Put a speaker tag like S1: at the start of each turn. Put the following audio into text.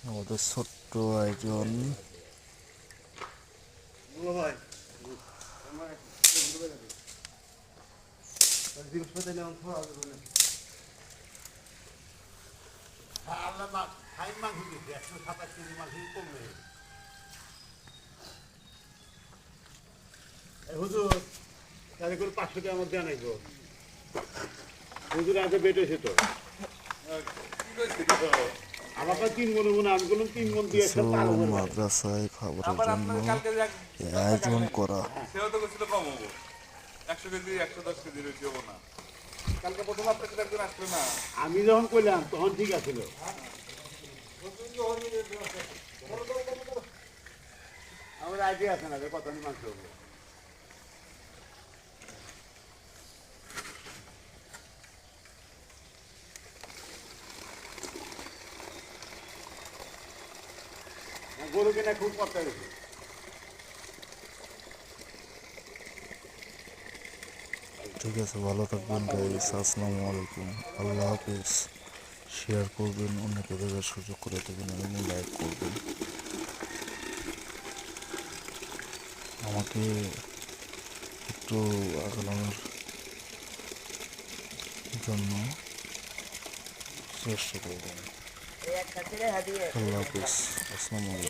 S1: আমাদের ছোট্ট আয়োজন।
S2: হুজুর তাহলে করে 500 টাকা আমার দেওয়া নাই গো। হুজুর আগে বেট হয়েছে তো আমার কাছে 3 মনে মনে আমি বললাম 3 মন দিয়ে একটা পালো করে
S1: মাদ্রাসায় খাবারের জন্য এই আয়োজন করা।
S3: সেও তো করছিল কম হবো 100 কেজি 110 কেজি রয়েছে হবো না কালকে প্রথম আপনার সাথে একজন আসলো না
S2: আমি যখন কইলাম তখন ঠিক আছিল। আমার আইডিয়া আছে না যে কত নি মাংস হবে। গরু কিনা খুব কষ্ট গেছে।
S1: ঠিক আছে, ভালো থাকবেন গাইস। আসসালামু আলাইকুম, আল্লাহ হাফিজ। শেয়ার করবেন, অন্যকে দেখার সুযোগ করে দেবেন এবং লাইক করবেন। আমাকে একটু আগানোর জন্য চেষ্টা করবেন। আল্লাহ হাফিজ, আসসালামু আলাইকুম।